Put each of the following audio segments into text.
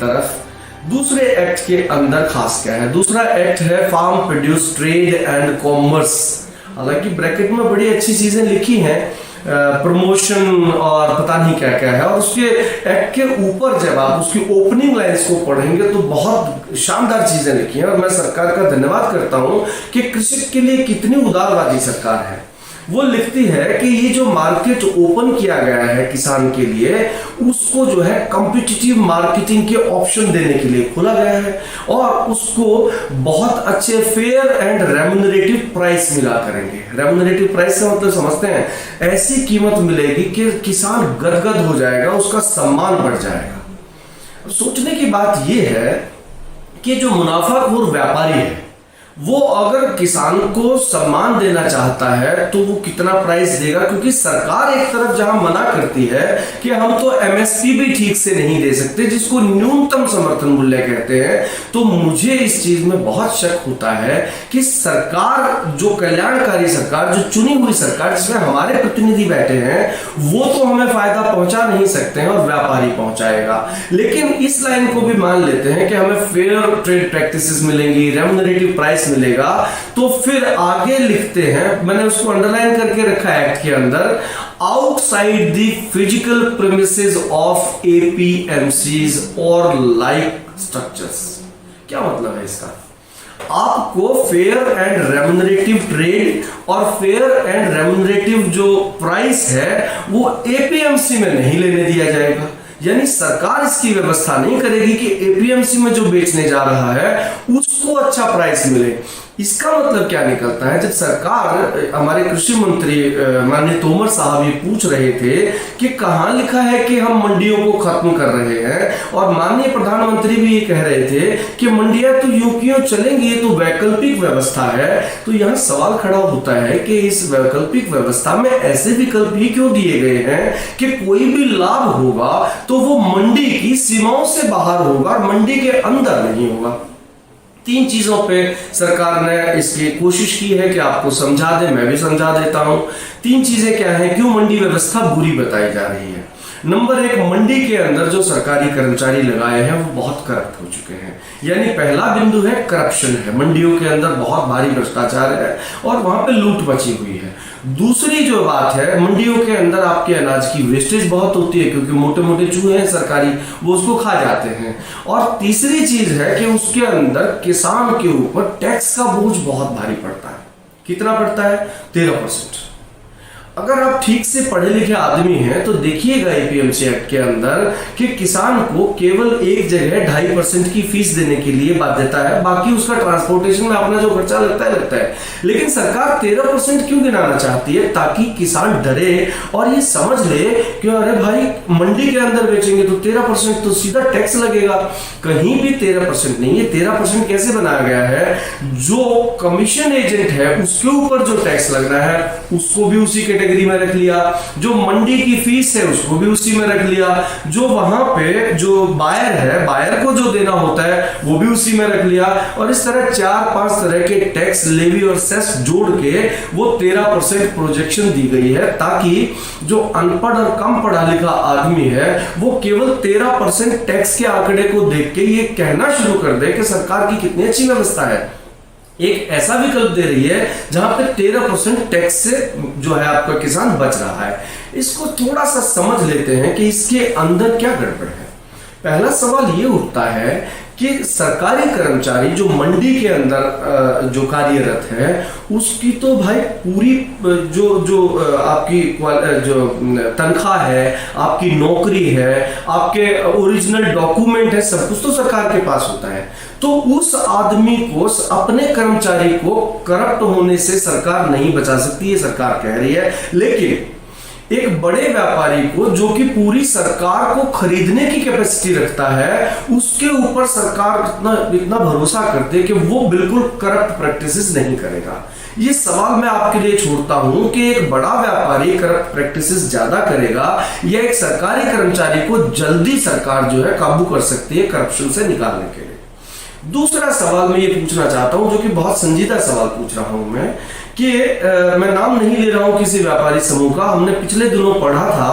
तरफ दूसरे एक्ट के अंदर खास क्या है। दूसरा एक्ट है farm produce trade and commerce. हालांकि ब्रैकेट में बड़ी अच्छी चीजें लिखी हैं, प्रमोशन और पता नहीं क्या क्या है, और उसके एक्ट के ऊपर जब आप उसकी ओपनिंग लाइंस को पढ़ेंगे तो बहुत शानदार चीजें लिखी हैं। और मैं सरकार का धन्यवाद करता हूं कि कृषक के लिए कितनी उदारवादी सरकार है। वो लिखती है कि ये जो मार्केट ओपन किया गया है किसान के लिए, उसको जो है कॉम्पिटिटिव मार्केटिंग के ऑप्शन देने के लिए खोला गया है, और उसको बहुत अच्छे फेयर एंड रेम्युनरेटिव प्राइस मिला करेंगे। रेम्युनरेटिव प्राइस से मतलब समझते हैं, ऐसी कीमत मिलेगी कि किसान गदगद हो जाएगा, उसका सम्मान बढ़ जाएगा। अब सोचने की बात यह है कि जो मुनाफाखोर व्यापारी है वो अगर किसान को सम्मान देना चाहता है तो वो कितना प्राइस देगा, क्योंकि सरकार एक तरफ जहां मना करती है कि हम तो एमएसपी भी ठीक से नहीं दे सकते, जिसको न्यूनतम समर्थन मूल्य कहते हैं। तो मुझे इस चीज में बहुत शक होता है कि सरकार, जो कल्याणकारी सरकार, जो चुनी हुई सरकार जिसमें हमारे प्रतिनिधि बैठे हैं, वो तो हमें फायदा पहुंचा नहीं सकते हैं और व्यापारी पहुंचाएगा। लेकिन इस लाइन को भी मान लेते हैं कि हमें फेयर ट्रेड प्रैक्टिसेस मिलेंगी, रेम्युनरेटिव प्राइस मिलेगा। तो फिर आगे लिखते हैं, मैंने उसको अंडरलाइन करके रखा है एक्ट के अंदर, outside the physical premises of APMCs और लाइक स्ट्रक्चर्स। क्या मतलब है इसका? आपको फेयर एंड रेम्युनरेटिव ट्रेड और फेयर एंड रेम्युनरेटिव जो प्राइस है वो एपीएमसी में नहीं लेने दिया जाएगा। यानी सरकार इसकी व्यवस्था नहीं करेगी कि एपीएमसी में जो बेचने जा रहा है उसको अच्छा प्राइस मिले। इसका मतलब क्या निकलता है, जब सरकार, हमारे कृषि मंत्री माननीय तोमर साहब ये पूछ रहे थे कि कहां लिखा है कि हम मंडियों को खत्म कर रहे हैं, और माननीय प्रधानमंत्री भी ये कह रहे थे कि मंडियां तो यूं क्यों चलेंगी, ये तो वैकल्पिक व्यवस्था है। तो यहां सवाल खड़ा होता है कि इस वैकल्पिक व्यवस्था में ऐसे विकल्प ही क्यों दिए गए हैं कि कोई भी लाभ होगा तो वो मंडी की सीमाओं से बाहर होगा, मंडी के अंदर नहीं होगा। तीन चीजों पे सरकार ने इसकी कोशिश की है कि आपको समझा दे, मैं भी समझा देता हूं। तीन चीजें क्या है, क्यों मंडी व्यवस्था बुरी बताई जा रही है। नंबर एक, मंडी के अंदर जो सरकारी कर्मचारी लगाए हैं वो बहुत करप्ट हो चुके हैं। यानी पहला बिंदु है करप्शन है, मंडियों के अंदर बहुत भारी भ्रष्टाचार है और वहां पे लूट मची हुई है। दूसरी जो बात है, मंडियों के अंदर आपके अनाज की वेस्टेज बहुत होती है, क्योंकि मोटे मोटे चूहे हैं सरकारी, वो उसको खा जाते हैं। और तीसरी चीज है कि उसके अंदर किसान के ऊपर टैक्स का बोझ बहुत भारी पड़ता है। कितना पड़ता है? 13%। अगर आप ठीक से पढ़े लिखे आदमी हैं तो देखिएगा एपीएमसी एक्ट के अंदर कि किसान को केवल एक जगह 2.5% की फीस देने के लिए बाध्यता है, बाकी उसका ट्रांसपोर्टेशन में अपना जो खर्चा लगता है। लेकिन सरकार 13% क्यों गिनाना चाहती है? ताकि किसान डरे और ये समझ ले कि अरे भाई मंडी के अंदर बेचेंगे तो 13% तो सीधा टैक्स लगेगा। कहीं भी 13% नहीं है। 13% कैसे बनाया गया है? जो कमीशन एजेंट है उसके ऊपर जो टैक्स लग रहा है उसको भी उसी कैटेगरी में रख लिया, जो मंडी की फीस है उसको भी उसी में रख लिया, जो वहां पे जो बायर है, बायर को जो देना होता है वो भी उसी में रख लिया, और इस तरह 4-5 तरह के टैक्स, लेवी और सेस जोड़ के वो 13% प्रोजेक्शन दी गई है, ताकि जो अनपढ़ और कम पढ़ा लिखा आदमी है वो केवल 13% टैक्स के आंकड़े को देख के ये कहना शुरू कर दे कि सरकार की कितनी अच्छी व्यवस्था है। एक ऐसा विकल्प दे रही है जहां पे 13% टैक्स से जो है आपका किसान बच रहा है। इसको थोड़ा सा समझ लेते हैं कि इसके अंदर क्या गड़बड़ है। पहला सवाल ये उठता है कि सरकारी कर्मचारी जो मंडी के अंदर जो कार्यरत है उसकी तो भाई पूरी जो आपकी जो तनख्वाह है, आपकी नौकरी है, आपके ओरिजिनल डॉक्यूमेंट है, सब कुछ तो सरकार के पास होता है। तो उस आदमी को, अपने कर्मचारी को करप्ट होने से सरकार नहीं बचा सकती, ये सरकार कह रही है। लेकिन एक बड़े व्यापारी को जो कि पूरी सरकार को खरीदने की कैपेसिटी रखता है, उसके ऊपर सरकार इतना भरोसा करती है कि वो बिल्कुल करप्ट प्रैक्टिसेस नहीं करेगा। ये सवाल मैं आपके लिए छोड़ता हूं कि एक बड़ा व्यापारी करप्ट प्रैक्टिसेस ज्यादा करेगा या एक सरकारी कर्मचारी को जल्दी सरकार जो है काबू कर सकती है करप्शन से निकालने के लिए। दूसरा सवाल मैं ये पूछना चाहता हूं, जो कि बहुत संजीदा सवाल पूछ रहा हूं मैं, कि मैं नाम नहीं ले रहा हूं किसी व्यापारी समूह का। हमने पिछले दिनों पढ़ा था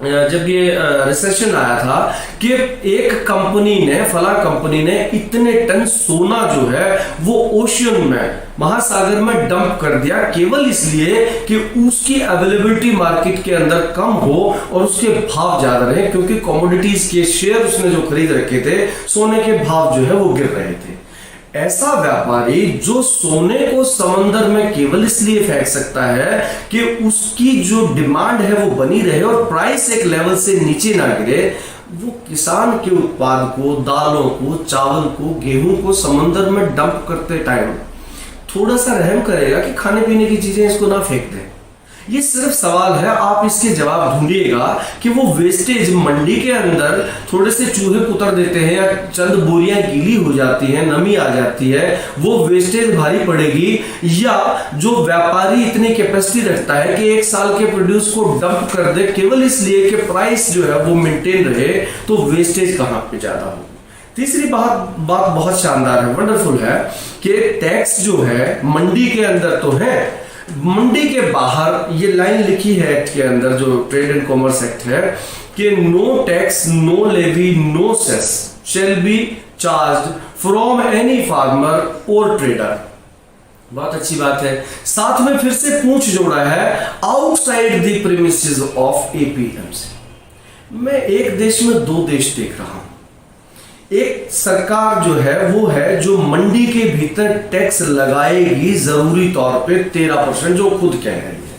जब ये रिसेशन आया था कि एक कंपनी ने, फला कंपनी ने इतने टन सोना जो है वो ओशियन में, महासागर में डंप कर दिया, केवल इसलिए कि उसकी अवेलेबिलिटी मार्केट के अंदर कम हो और उसके भाव ज्यादा रहे, क्योंकि कमोडिटीज के शेयर उसने जो खरीद रखे थे, सोने के भाव जो है वो गिर रहे थे। ऐसा व्यापारी जो सोने को समंदर में केवल इसलिए फेंक सकता है कि उसकी जो डिमांड है वो बनी रहे और प्राइस एक लेवल से नीचे ना गिरे, वो किसान के उत्पाद को, दालों को, चावल को, गेहूं को समंदर में डंप करते टाइम थोड़ा सा रहम करेगा कि खाने पीने की चीजें इसको ना फेंक दें। ये सिर्फ सवाल है, आप इसके जवाब ढूंढिएगा कि वो वेस्टेज मंडी के अंदर थोड़े से चूहे पुतर देते हैं या चंद बोरियां गीली हो जाती हैं, नमी आ जाती है, वो वेस्टेज भारी पड़ेगी, या जो व्यापारी इतनी कैपेसिटी रखता है कि एक साल के प्रोड्यूस को डंप कर दे केवल इसलिए कि प्राइस जो है वो मेंटेन रहे, तो वेस्टेज कहां पे ज्यादा हो। तीसरी बात बहुत शानदार है, वंडरफुल है कि टैक्स जो है मंडी के अंदर तो है, मंडी के बाहर ये लाइन लिखी है एक्ट के अंदर, जो ट्रेड एंड कॉमर्स एक्ट है, कि no tax, no levy, no cess shall be charged from any farmer और ट्रेडर। बहुत अच्छी बात है। साथ में फिर से पूंछ जोड़ा है, outside the premises of APMC. मैं एक देश में दो देश देख रहा हूं। एक सरकार जो है वो है जो मंडी के भीतर टैक्स लगाएगी जरूरी तौर पे 13%, जो खुद कह रही है,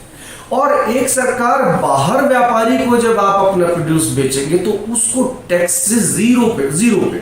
और एक सरकार बाहर व्यापारी को जब आप अपना प्रोड्यूस बेचेंगे तो उसको टैक्स से जीरो पे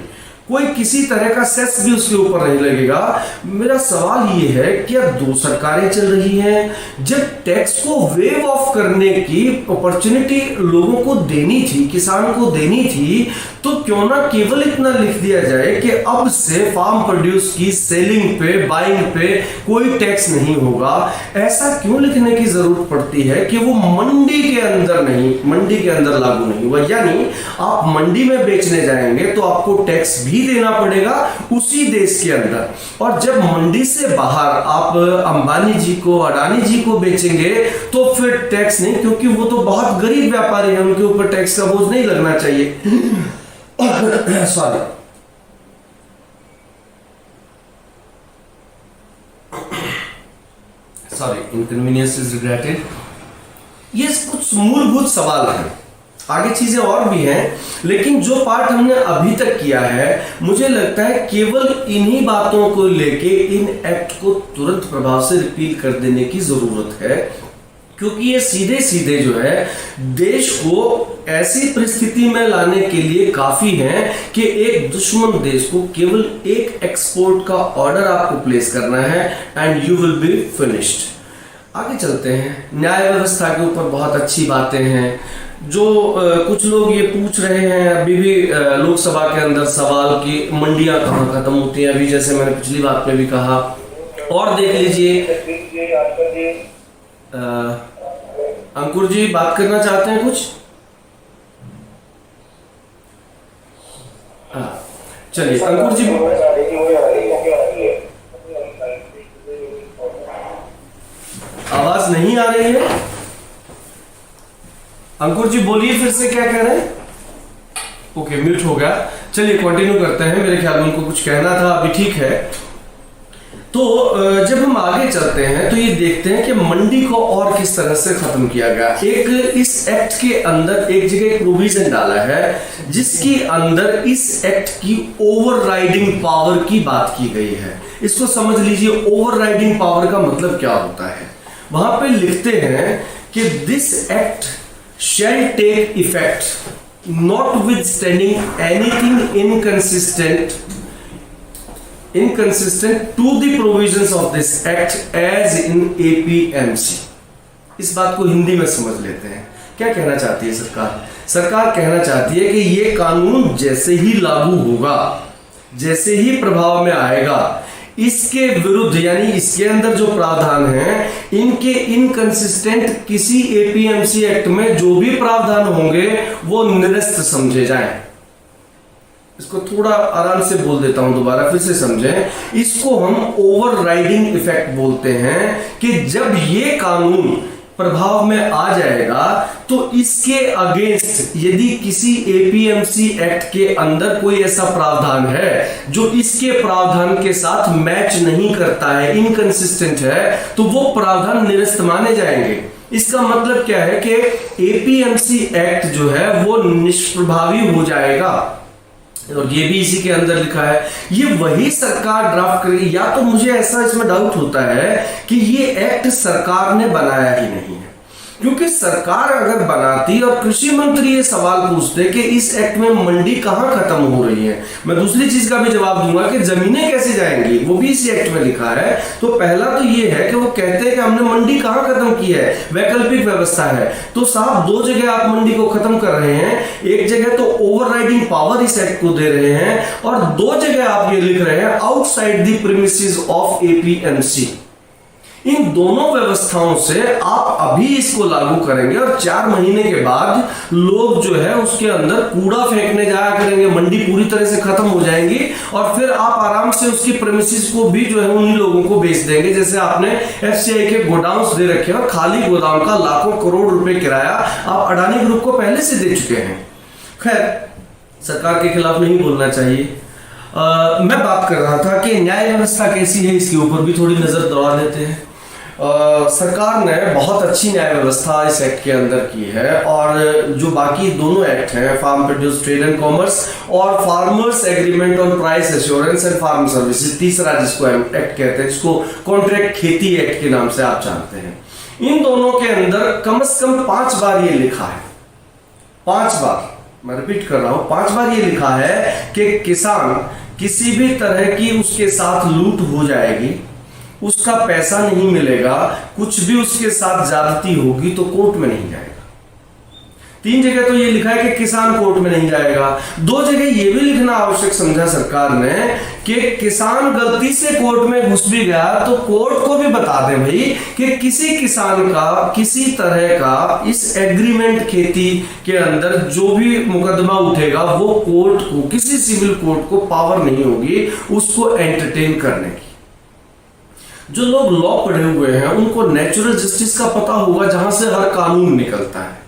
कोई किसी तरह का सेस भी उसके ऊपर नहीं लगेगा। मेरा सवाल ये है, क्या दो सरकारें चल रही हैं? जब टैक्स को वेव ऑफ करने की अपॉर्चुनिटी लोगों को देनी थी, किसान को देनी थी, तो क्यों ना केवल इतना लिख दिया जाए कि अब से फार्म प्रोड्यूस की सेलिंग पे, बाइंग पे कोई टैक्स नहीं होगा। ऐसा क्यों लिखने की जरूरत पड़ती है कि वो मंडी के अंदर नहीं, मंडी के अंदर लागू नहीं हुआ? यानी आप मंडी में बेचने जाएंगे तो आपको टैक्स भी देना पड़ेगा उसी देश के अंदर, और जब मंडी से बाहर आप अंबानी जी को, अडानी जी को बेचेंगे तो फिर टैक्स नहीं, क्योंकि वो तो बहुत गरीब व्यापारी हैं, उनके ऊपर टैक्स का बोझ नहीं लगना चाहिए। Sorry, inconvenience is regretted. ये कुछ मूलभूत सवाल हैं, आगे चीजें और भी हैं, लेकिन जो पार्ट हमने अभी तक किया है, मुझे लगता है केवल इन्हीं बातों को लेके इन एक्ट को तुरंत प्रभाव से रिपील कर देने की जरूरत है, क्योंकि ये सीधे सीधे जो है देश को ऐसी परिस्थिति में लाने के लिए काफी हैं कि एक दुश्मन देश को केवल एक एक्सपोर्ट का ऑर्डर आपको प्लेस करना है and you will be finished. आगे चलते हैं। न्याय व्यवस्था के ऊपर बहुत अच्छी बातें हैं। जो कुछ लोग ये पूछ रहे हैं अभी भी लोकसभा के अंदर सवाल कि मंडियां कहाँ खत्म होती हैं, अभी जैसे मैंने पिछली बात में भी कहा, और देख लीजिए अंकुर जी बात करना चाहते हैं कुछ? चलिए अंकुर जी, आवाज नहीं आ रही है। अंकुर जी बोलिए फिर से, क्या कह रहे हैं? ओके, म्यूट हो गया। चलिए कंटिन्यू करते हैं, मेरे ख्याल में उनको कुछ कहना था, अभी ठीक है। तो जब हम आगे चलते हैं तो ये देखते हैं कि मंडी को और किस तरह से खत्म किया गया। एक इस एक्ट के अंदर एक जगह प्रोविजन डाला है जिसके अंदर इस एक्ट की ओवरराइडिंग पावर की बात की गई है। इसको समझ लीजिए, ओवरराइडिंग पावर का मतलब क्या होता है। वहां पे लिखते हैं कि this act shall take effect notwithstanding anything inconsistent to the provisions of this act as in APMC। इस बात को हिंदी में समझ लेते हैं। क्या कहना चाहती है सरकार? सरकार कहना चाहती है कि ये कानून जैसे ही लागू होगा, जैसे ही प्रभाव में आएगा, इसके विरुद्ध यानी इसके अंदर जो प्रावधान हैं, इनके इनकंसिस्टेंट किसी एपीएमसी एक्ट में जो भी प्रावधान होंगे वो निरस्त समझे जाएं। इसको थोड़ा आराम से बोल देता हूं, दोबारा फिर से समझें। इसको हम ओवरराइडिंग इफेक्ट बोलते हैं कि जब ये कानून प्रभाव में आ जाएगा तो इसके अगेंस्ट यदि किसी एपीएमसी एक्ट के अंदर कोई ऐसा प्रावधान है जो इसके प्रावधान के साथ मैच नहीं करता है, इनकंसिस्टेंट है, तो वो प्रावधान निरस्त माने जाएंगे। इसका मतलब क्या है कि एपीएमसी एक्ट जो है वो निष्प्रभावी हो जाएगा। और ये भी इसी के अंदर लिखा है। ये वही सरकार ड्राफ्ट करेगी, या तो मुझे ऐसा इसमें डाउट होता है कि ये एक्ट सरकार ने बनाया ही नहीं है, क्योंकि सरकार अगर बनाती और कृषि मंत्री ये सवाल पूछते कि इस एक्ट में मंडी कहां खत्म हो रही है, मैं दूसरी चीज का भी जवाब दूंगा कि जमीनें कैसे जाएंगी, वो भी इसी एक्ट में लिखा है। तो पहला तो ये है कि वो कहते हैं कि हमने मंडी कहां खत्म की है, वैकल्पिक व्यवस्था है। तो साहब दो जगह आप मंडी को खत्म कर रहे हैं, एक जगह तो ओवरराइडिंग पावर इस एक्ट को दे रहे हैं और दो जगह आप ये लिख रहे हैं outside the premises of APMC. इन दोनों व्यवस्थाओं से आप अभी इसको लागू करेंगे और 4 महीने के बाद लोग जो है उसके अंदर कूड़ा फेंकने जाया करेंगे, मंडी पूरी तरह से खत्म हो जाएंगी और फिर आप आराम से उसकी प्रेमिसेस को भी जो है उन्हीं लोगों को बेच देंगे। जैसे आपने एफसीआई के गोडाउन्स दे रखे हैं और खाली गोदाम का लाखों करोड़ रुपए किराया आप अडानी ग्रुप को पहले से दे चुके हैं। खैर, सरकार के खिलाफ नहीं बोलना चाहिए। मैं बात कर रहा था कि न्याय व्यवस्था कैसी है, इसके ऊपर भी थोड़ी नजर दौड़ा लेते हैं। सरकार ने बहुत अच्छी न्याय व्यवस्था इस एक्ट के अंदर की है और जो बाकी दोनों एक्ट हैं, farm produce trade and commerce और farmers agreement on price assurance and farm services, तीसरा जिसको एक्ट कहते हैं, जिसको कॉन्ट्रैक्ट खेती एक्ट के नाम से आप जानते हैं, इन दोनों के अंदर कम से कम 5 बार ये लिखा है, 5 बार, मैं रिपीट कर रहा हूं, 5 बार ये लिखा है कि किसान किसी भी तरह की उसके साथ लूट हो जाएगी, उसका पैसा नहीं मिलेगा, कुछ भी उसके साथ ज्यादती होगी तो कोर्ट में नहीं जाएगा। 3 जगह तो ये लिखा है कि किसान कोर्ट में नहीं जाएगा। 2 जगह ये भी लिखना आवश्यक समझा सरकार ने कि किसान गलती से कोर्ट में घुस भी गया तो कोर्ट को भी बता दे भाई कि किसी किसान का किसी तरह का इस एग्रीमेंट खेती के अंदर जो भी मुकदमा उठेगा वो कोर्ट को, किसी सिविल कोर्ट को पावर नहीं होगी उसको एंटरटेन करने की। जो लोग लॉ पढ़े हुए हैं उनको नेचुरल जस्टिस का पता होगा, जहां से हर कानून निकलता है।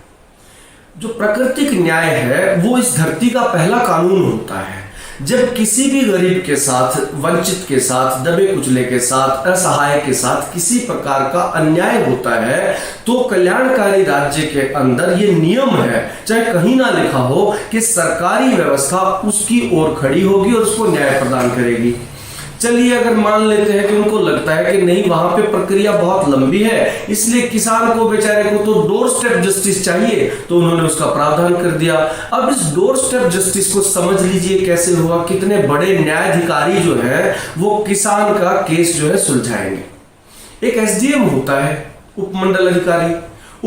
जो प्राकृतिक न्याय है वो इस धरती का पहला कानून होता है। जब किसी भी गरीब के साथ, वंचित के साथ, दबे कुचले के साथ, असहाय के साथ किसी प्रकार का अन्याय होता है तो कल्याणकारी राज्य के अंदर ये नियम है, चाहे कहीं ना लिखा हो, कि सरकारी व्यवस्था उसकी ओर खड़ी होगी और उसको न्याय प्रदान करेगी। चलिए अगर मान लेते हैं कि उनको लगता है कि नहीं, वहां पे प्रक्रिया बहुत लंबी है, इसलिए किसान को बेचारे को तो डोर स्टेप जस्टिस चाहिए, तो उन्होंने उसका प्रावधान कर दिया। अब इस डोर स्टेप जस्टिस को समझ लीजिए कैसे हुआ, कितने बड़े न्यायाधिकारी जो है वो किसान का केस जो है सुलझाएंगे। एक एसडीएम होता है, उपमंडल अधिकारी।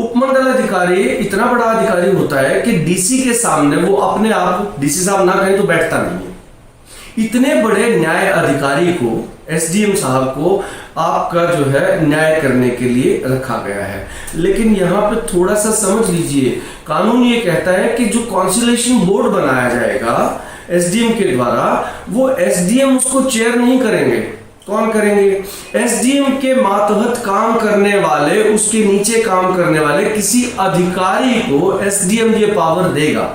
उपमंडल अधिकारी इतना बड़ा अधिकारी होता है कि डीसी के सामने वो अपने आप, डीसी साहब ना कहें तो बैठता नहीं है। इतने बड़े न्याय अधिकारी को, एसडीएम साहब को आपका जो है न्याय करने के लिए रखा गया है। लेकिन यहां पे थोड़ा सा समझ लीजिए, कानून ये कहता है कि जो कॉन्सिलेशन बोर्ड बनाया जाएगा एसडीएम के द्वारा, वो एसडीएम उसको चेयर नहीं करेंगे। कौन करेंगे? एसडीएम के मातहत काम करने वाले, उसके नीचे काम करने वाले किसी अधिकारी को एसडीएम ये पावर देगा।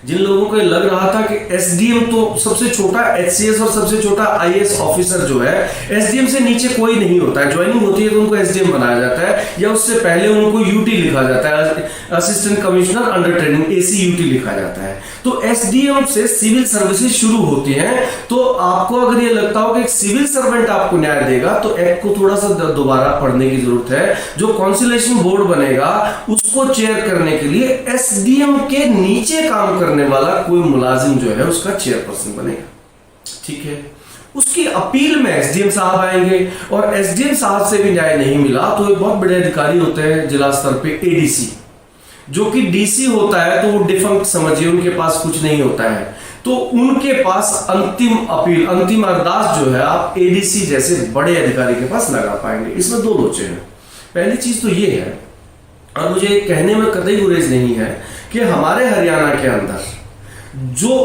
जिन लोगों को लग रहा था कि एसडीएम तो सबसे छोटा एचसीएस और सबसे छोटा आईएएस ऑफिसर जो है, एसडीएम से नीचे कोई नहीं होता है, ज्वाइनिंग होती है तो उनको एसडीएम बनाया जाता है, या उससे पहले उनको यूटी लिखा जाता है, असिस्टेंट कमिश्नर अंडर ट्रेनिंग, एसीयूटी लिखा जाता है। तो एसडीएम से सिविल सर्विसेज शुरू होती हैं। तो आपको अगर ये लगता हो कि एक सिविल सर्वेंट आपको न्याय देगा तो एक्ट को थोड़ा सा दोबारा पढ़ने की जरूरत है। जो कॉन्सिलेशन बोर्ड बनेगा उसको चेयर करने के लिए एसडीएम के नीचे काम करने वाला कोई मुलाजिम जो है उसका चेयरपर्सन बनेगा। ठीक है, उसकी अपील में एसडीएम साहब आएंगे और एसडीएम साहब से भी न्याय नहीं मिला तो एक बहुत बड़े अधिकारी होते हैं जिला स्तर पे, एडीसी, जो कि डीसी होता है तो वो डिफंक्ट समझिए, उनके पास कुछ नहीं होता है, तो उनके पास अंतिम अपील, अंतिम अरदास जो है आप एडीसी जैसे बड़े अधिकारी के पास लगा पाएंगे। इसमें 2 लोचे हैं। पहली चीज तो ये है, और मुझे कहने में कतई गुरेज नहीं है, कि हमारे हरियाणा के अंदर जो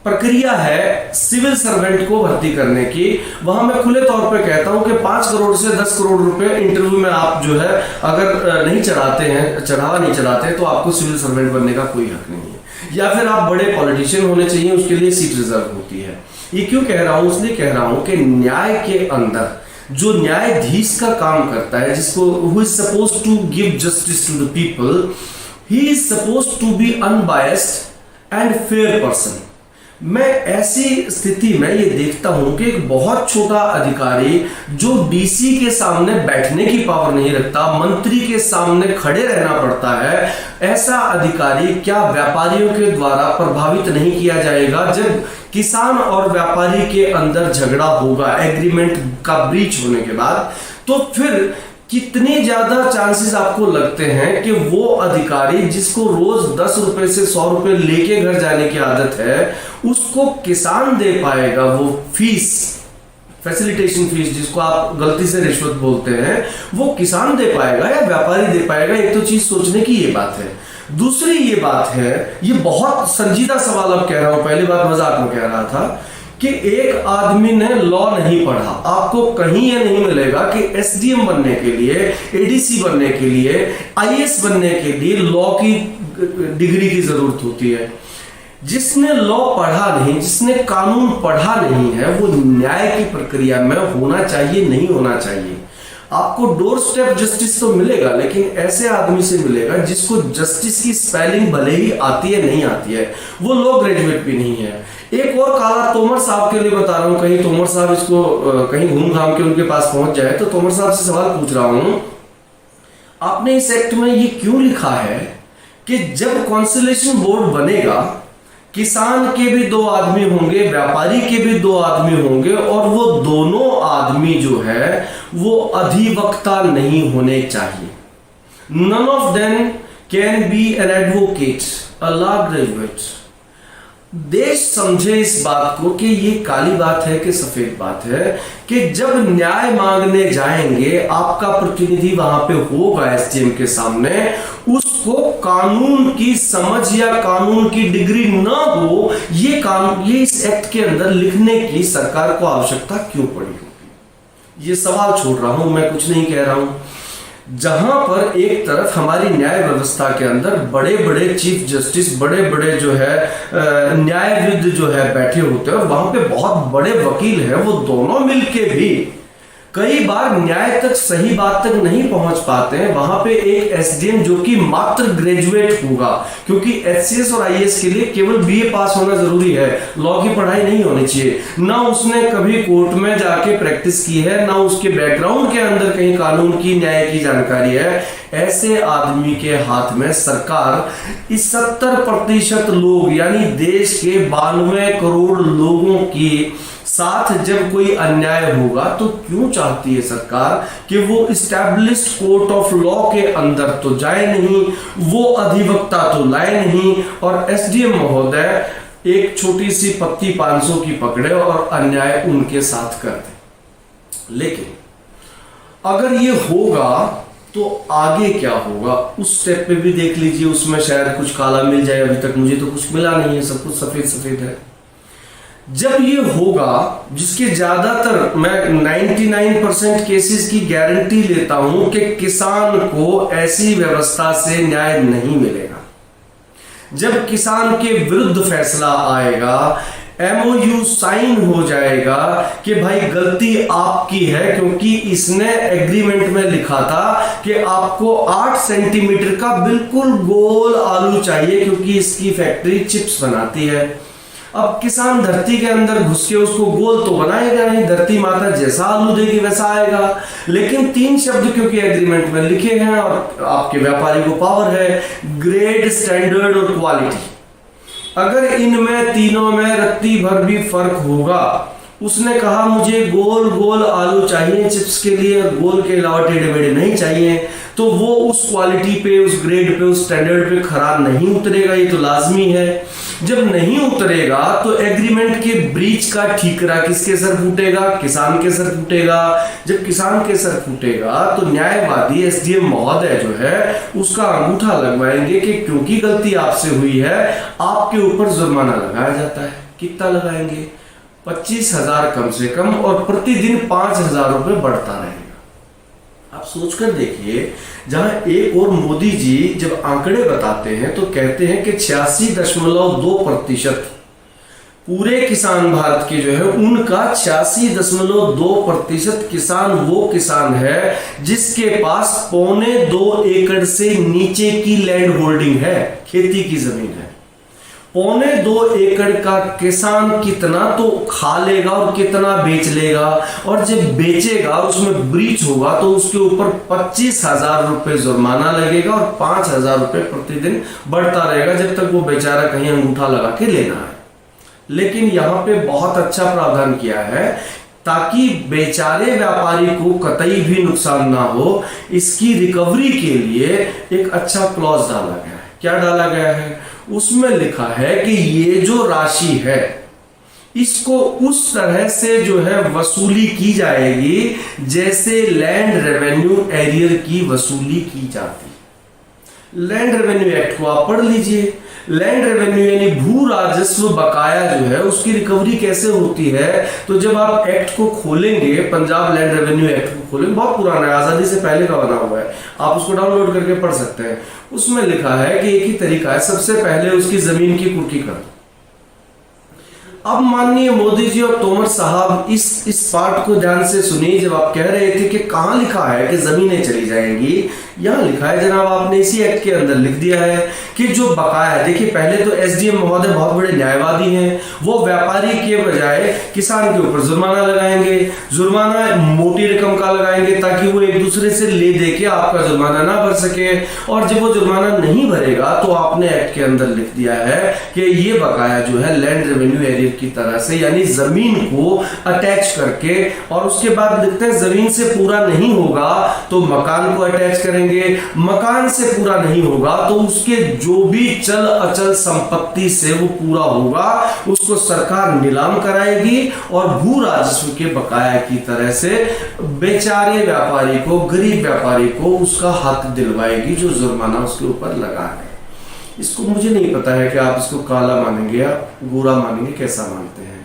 प्रक्रिया है सिविल सर्वेंट को भर्ती करने की, वहां मैं खुले तौर पे कहता हूं कि 5 करोड़ से 10 करोड़ रुपए इंटरव्यू में आप जो है अगर नहीं चढ़ाते हैं, चढ़ावा नहीं चढ़ाते, तो आपको सिविल सर्वेंट बनने का कोई हक नहीं है। या फिर आप बड़े पॉलिटिशियन होने चाहिए, उसके लिए सीट रिजर्व होती है। ये क्यों कह रहा हूं? इसलिए कह रहा हूं कि न्याय के अंदर जो न्यायाधीश का काम करता है, जिसको who is supposed to give justice to the people, he is supposed to be unbiased and fair person. मैं ऐसी स्थिति में ये देखता हूं कि एक बहुत छोटा अधिकारी जो डीसी के सामने बैठने की पावर नहीं रखता, मंत्री के सामने खड़े रहना पड़ता है, ऐसा अधिकारी क्या व्यापारियों के द्वारा प्रभावित नहीं किया जाएगा? जब किसान और व्यापारी के अंदर झगड़ा होगा एग्रीमेंट का ब्रीच होने के बाद, तो फिर कितने ज्यादा चांसेस आपको लगते हैं कि वो अधिकारी जिसको रोज 10 रुपए से 100 रुपए लेके घर जाने की आदत है, उसको किसान दे पाएगा वो फीस, फैसिलिटेशन फीस, जिसको आप गलती से रिश्वत बोलते हैं, वो किसान दे पाएगा या व्यापारी दे पाएगा? एक तो चीज सोचने की ये बात है। दूसरी ये बात है, ये बहुत संजीदा सवाल अब कह रहा हूं, पहली बार मजाक में कह रहा था कि एक आदमी ने लॉ नहीं पढ़ा। आपको कहीं यह नहीं मिलेगा कि एसडीएम बनने के लिए, एडीसी बनने के लिए, आईएएस बनने के लिए लॉ की डिग्री की जरूरत होती है। जिसने लॉ पढ़ा नहीं, जिसने कानून पढ़ा नहीं है, वो न्याय की प्रक्रिया में होना चाहिए, नहीं होना चाहिए। आपको डोर स्टेप जस्टिस तो मिलेगा, लेकिन ऐसे आदमी से मिलेगा जिसको जस्टिस की स्पेलिंग भले ही आती है नहीं आती है, वो लॉ ग्रेजुएट भी नहीं है। एक और काला तोमर साहब के लिए बता रहा हूं, कहीं तोमर साहब इसको कहीं घूम घाम के उनके पास पहुंच जाए, तो तोमर साहब से सवाल पूछ रहा हूं, आपने इस एक्ट में ये क्यों लिखा है कि जब कॉन्सुलेशन बोर्ड बनेगा, किसान के भी 2 आदमी होंगे, व्यापारी के भी 2 आदमी होंगे, और वो दोनों आदमी जो है वो अधिवक्ता नहीं होने चाहिए। None of them can be an advocate, a law graduate. देश समझे इस बात को कि ये काली बात है कि सफेद बात है, कि जब न्याय मांगने जाएंगे, आपका प्रतिनिधि वहां पे होगा एसडीएम के सामने, उसको कानून की समझ या कानून की डिग्री ना हो, ये इस एक्ट के अंदर लिखने की सरकार को आवश्यकता क्यों पड़ी होगी? ये सवाल छोड़ रहा हूं, मैं कुछ नहीं कह रहा हूं। जहां पर एक तरफ हमारी न्याय व्यवस्था के अंदर बड़े बड़े चीफ जस्टिस, बड़े बड़े जो है न्यायविद जो है बैठे होते हैं, और वहां पे बहुत बड़े वकील हैं, वो दोनों मिलके भी कई बार न्याय तक, सही बात तक नहीं पहुंच पाते हैं। वहां पे एक एसडीएम जो कि मात्र ग्रेजुएट होगा, क्योंकि एचसीएस और आईएएस के लिए केवल बीए पास होना जरूरी है, लॉ की पढ़ाई नहीं होनी चाहिए। ना उसने कभी कोर्ट में जाके प्रैक्टिस की है, ना उसके बैकग्राउंड के अंदर कहीं कानून की, न्याय की जानकारी है। ऐसे आदमी के हाथ में सरकार इस 70% लोग, यानी देश के 92 करोड़ लोगों की साथ जब कोई अन्याय होगा, तो क्यों चाहती है सरकार कि वो इस्टेब्लिश्ड कोर्ट ऑफ लॉ के अंदर तो जाए नहीं, वो अधिवक्ता तो लाए नहीं, और एसडीएम महोदय एक छोटी सी पत्ती 500 की पकड़े और अन्याय उनके साथ कर दे। लेकिन अगर ये होगा तो आगे क्या होगा, उस स्टेप पे भी देख लीजिए, उसमें शायद कुछ काला मिल जाए। अभी तक मुझे तो कुछ मिला नहीं है, सब कुछ सफेद सफेद है। जब ये होगा, जिसके ज्यादातर मैं 99% केसेस की गारंटी लेता हूं कि किसान को ऐसी व्यवस्था से न्याय नहीं मिलेगा। जब किसान के विरुद्ध फैसला आएगा, एमओयू साइन हो जाएगा कि भाई गलती आपकी है, क्योंकि इसने एग्रीमेंट में लिखा था कि आपको 8 सेंटीमीटर का बिल्कुल गोल आलू चाहिए, क्योंकि इसकी फैक्ट्री चिप्स बनाती है। अब किसान धरती के अंदर घुस के उसको गोल तो बनाएगा नहीं, धरती माता जैसा आलू देगी वैसा आएगा। लेकिन 3 शब्द क्योंकि एग्रीमेंट में लिखे हैं और आपके व्यापारी को पावर है, ग्रेड, स्टैंडर्ड और क्वालिटी। अगर इनमें तीनों में रत्ती भर भी फर्क होगा, उसने कहा मुझे गोल गोल आलू चाहिए चिप्स के लिए, गोल के अलावा टेढ़े मेढ़े नहीं चाहिए, तो वो उस क्वालिटी पे, उस ग्रेड पे, उस स्टैंडर्ड पे खरा नहीं उतरेगा, ये तो लाजमी है। जब नहीं उतरेगा तो एग्रीमेंट के ब्रीच का ठीकरा किसके सर फूटेगा? किसान के सर फूटेगा। जब किसान के सर फूटेगा तो न्यायवादी एसडीएम महोदय जो है उसका अंगूठा लगवाएंगे कि क्योंकि गलती आपसे हुई है, आपके ऊपर जुर्माना लगाया जाता है। कितना लगाएंगे? 25,000 कम से कम, और प्रतिदिन 5,000 रुपये बढ़ता रहेगा। आप सोचकर देखिए, जहां एक और मोदी जी जब आंकड़े बताते हैं तो कहते हैं कि 86.2% पूरे किसान भारत के जो है उनका 86.2% किसान वो किसान है जिसके पास 2.25 एकड़ से नीचे की लैंड होल्डिंग है, खेती की जमीन है। 2.25 एकड़ का किसान कितना तो खा लेगा और कितना बेच लेगा, और जब बेचेगा उसमें ब्रीच होगा तो उसके ऊपर 25,000 रुपए जुर्माना लगेगा और 5,000 रुपए प्रतिदिन बढ़ता रहेगा जब तक वो बेचारा कहीं अंगूठा लगा के लेना है। लेकिन यहां पे बहुत अच्छा प्रावधान किया है ताकि बेचारे व्यापारी को कतई भी नुकसान ना हो, इसकी रिकवरी के लिए एक अच्छा क्लॉज डाला गया है। क्या डाला गया है? उसमें लिखा है कि ये जो राशि है इसको उस तरह से जो है वसूली की जाएगी जैसे लैंड रेवेन्यू एरियर की वसूली की जाती। लैंड रेवेन्यू एक्ट को आप पढ़ लीजिए। लैंड रेवेन्यू यानी भू राजस्व बकाया जो है उसकी रिकवरी कैसे होती है, तो जब आप एक्ट को खोलेंगे, पंजाब लैंड रेवेन्यू एक्ट को खोलेंगे, बहुत पुराना है, आजादी से पहले का बना हुआ है, आप उसको डाउनलोड करके पढ़ सकते हैं। उसमें लिखा है कि एक ही तरीका है, सबसे पहले उसकी जमीन की कुर्की कर दो। अब माननीय मोदी जी और तोमर साहब इस पार्ट को ध्यान से सुनिए। जब आप कह रहे थे कि कहां लिखा है कि जमीनें चली जाएंगी, यहां लिखा है जनाब, आपने इसी एक्ट के अंदर लिख दिया है कि जो बकाया है। देखिए, पहले तो एसडीएम महोदय बहुत बड़े न्यायवादी हैं, वो व्यापारी के बजाय किसान के ऊपर जुर्माना लगाएंगे, जुर्माना मोटी रकम का लगाएंगे ताकि वो एक दूसरे से ले दे के आपका जुर्माना ना भर सके, और जब वो जुर्माना नहीं भरेगा तो आपने एक्ट के अंदर लिख दिया है कि ये बकाया जो है लैंड रेवेन्यू एरिया की तरह से, यानी जमीन को अटैच करके, और उसके बाद लिखते हैं जमीन से पूरा नहीं होगा तो मकान को अटैच करेंगे, मकान से पूरा नहीं होगा तो उसके जो भी चल अचल संपत्ति से वो पूरा होगा उसको सरकार नीलाम कराएगी और भू राजस्व के बकाया की तरह से बेचारे व्यापारी को, गरीब व्यापारी को उसका हक दिलवाएगी जो जुर्माना उसके ऊपर लगा है। इसको मुझे नहीं पता है कि आप इसको काला मानेंगे या गोरा मानेंगे, कैसा मानते हैं।